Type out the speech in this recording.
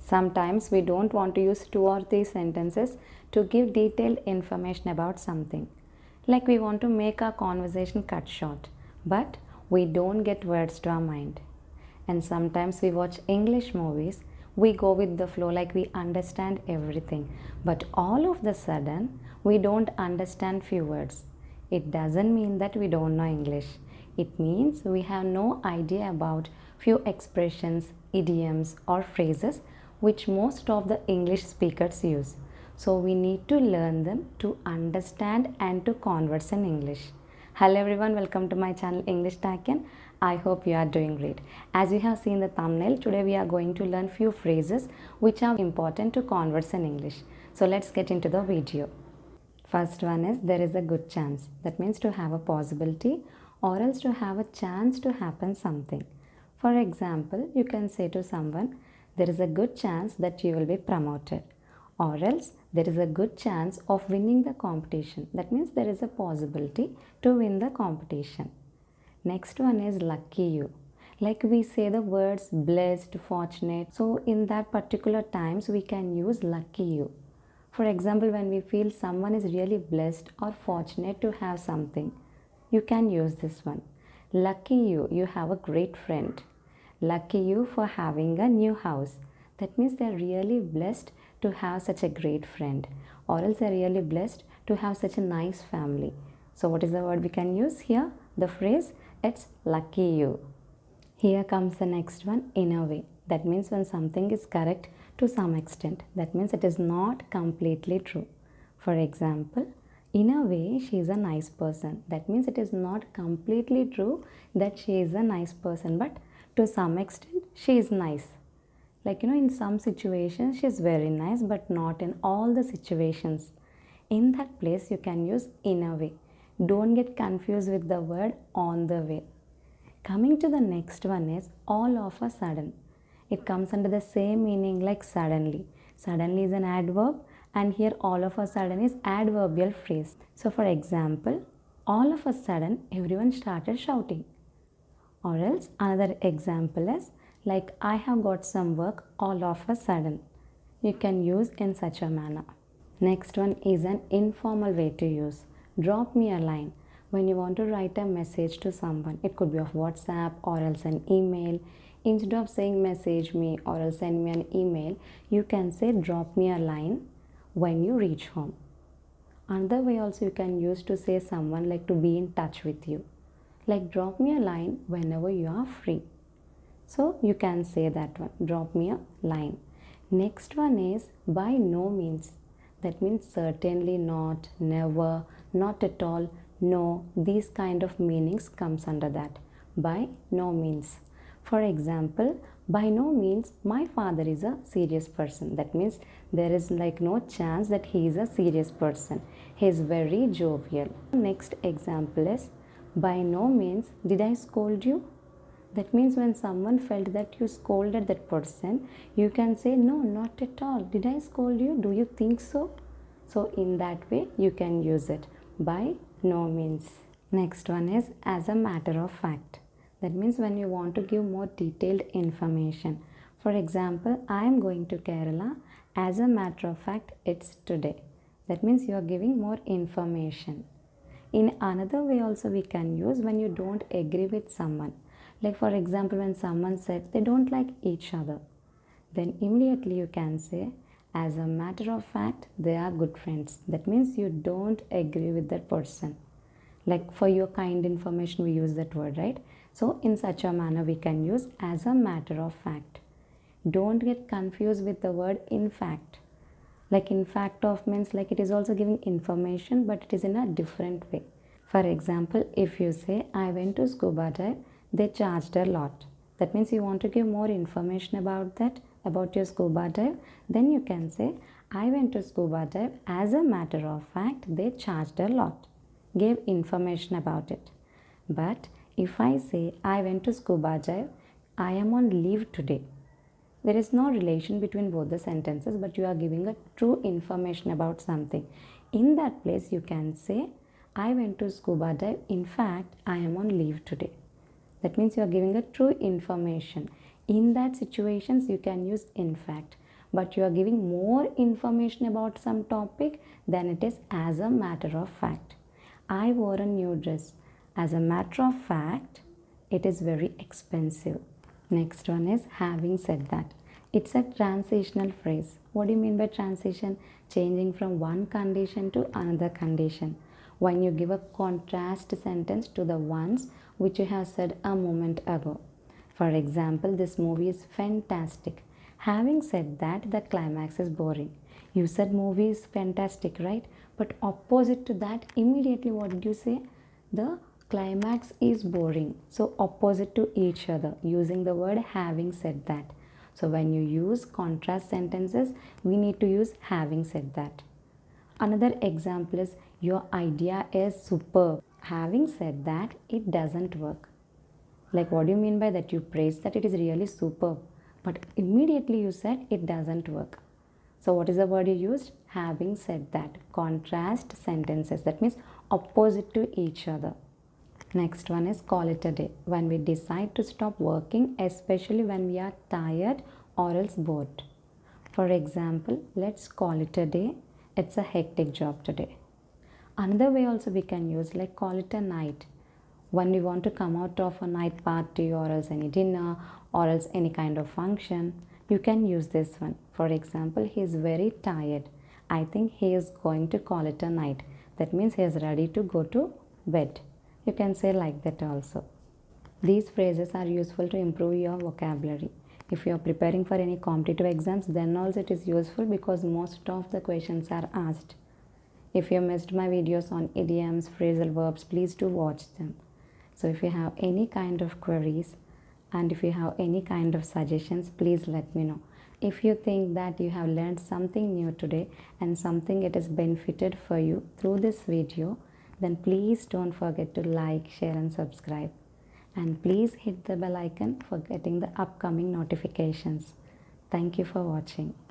Sometimes we don't want to use two or three sentences to give detailed information about something. Like we want to make our conversation cut short, but we don't get words to our mind. And sometimes we watch English movies, we go with the flow like we understand everything, but all of the sudden we don't understand few words. It doesn't mean that we don't know English. It means we have no idea about few expressions, idioms or phrases which most of the English speakers use. So we need to learn them to understand and to converse in English. Hello everyone, welcome to my channel English Taken. I hope you are doing great. As you have seen the thumbnail, today we are going to learn few phrases which are important to converse in English. So let's get into the video. First one is there is a good chance. That means to have a possibility or else to have a chance to happen something. For example, you can say to someone, there is a good chance that you will be promoted, or else there is a good chance of winning the competition. That means there is a possibility to win the competition. Next one is lucky you. Like we say the words blessed, fortunate. So in that particular times we can use lucky you. For example, when we feel someone is really blessed or fortunate to have something, you can use this one. Lucky you, you have a great friend. Lucky you for having a new house. That means they're really blessed to have such a great friend, or else they're really blessed to have such a nice family. So what is the word we can use here? The phrase, it's lucky you. Here comes the next one, in a way. That means when something is correct to some extent. That means it is not completely true. For example, in a way she is a nice person. That means it is not completely true that she is a nice person, but to some extent she is nice. Like in some situations she is very nice, but not in all the situations. In that place you can use in a way. Don't get confused with the word on the way. Coming to the next one is all of a sudden. It comes under the same meaning like suddenly. Suddenly is an adverb, and here all of a sudden is adverbial phrase. So for example, all of a sudden everyone started shouting. Or else another example is like I have got some work all of a sudden. You can use in such a manner. Next one is an informal way to use. Drop me a line. When you want to write a message to someone, it could be of WhatsApp or else an email. Instead of saying message me or else send me an email, you can say drop me a line when you reach home. Another way also you can use to say someone like to be in touch with you. Like drop me a line whenever you are free. So you can say that one, drop me a line. Next one is by no means. That means certainly not, never, not at all, no. These kind of meanings comes under that. By no means. For example, by no means my father is a serious person. That means there is like no chance that he is a serious person. He is very jovial. Next example is by no means did I scold you? That means when someone felt that you scolded that person, you can say no, not at all. Did I scold you? Do you think so? So in that way you can use it. By no means. Next one is as a matter of fact. That means when you want to give more detailed information. For example, I am going to Kerala. As a matter of fact, it's today. That means you are giving more information. In another way also we can use when you don't agree with someone. Like for example, when someone said they don't like each other, then immediately you can say as a matter of fact they are good friends. That means you don't agree with that person. Like for your kind information we use that word, right? So in such a manner we can use as a matter of fact. Don't get confused with the word in fact. Like in fact of means like it is also giving information, but it is in a different way. For example, if you say I went to scuba dive, they charged a lot. That means you want to give more information about that, about your scuba dive. Then you can say I went to scuba dive. As a matter of fact, they charged a lot. Give information about it. But if I say I went to scuba dive, I am on leave today. There is no relation between both the sentences, but you are giving a true information about something. In that place, you can say, I went to scuba dive. In fact, I am on leave today. That means you are giving a true information. In that situations, you can use in fact. but you are giving more information about some topic than it is as a matter of fact. I wore a new dress. As a matter of fact, it is very expensive. Next one is having said that. It's a transitional phrase. What do you mean by transition? Changing from one condition to another condition. When you give a contrast sentence to the ones which you have said a moment ago. For example, this movie is fantastic. Having said that, the climax is boring. You said movie is fantastic, right? But opposite to that, immediately what did you say? The climax is boring. So opposite to each other, using the word having said that. So when you use contrast sentences, we need to use having said that. Another example is your idea is superb. Having said that, it doesn't work. Like, what do you mean by that? You praise that it is really superb, but immediately you said it doesn't work. So what is the word you used? Having said that. Contrast sentences. That means opposite to each other. Next one is call it a day. When we decide to stop working, especially when we are tired or else bored. For example, let's call it a day. It's a hectic job today. Another way also we can use, like call it a night. When we want to come out of a night party or else any dinner or else any kind of function, you can use this one. For example, he is very tired. I think he is going to call it a night. That means he is ready to go to bed. You can say like that also. These phrases are useful to improve your vocabulary. If you are preparing for any competitive exams, then also it is useful because most of the questions are asked. If you missed my videos on idioms, phrasal verbs, please do watch them. So if you have any kind of queries and if you have any kind of suggestions, please let me know. If you think that you have learned something new today and something it has benefited for you through this video, then please don't forget to like, share and subscribe. And please hit the bell icon for getting the upcoming notifications. Thank you for watching.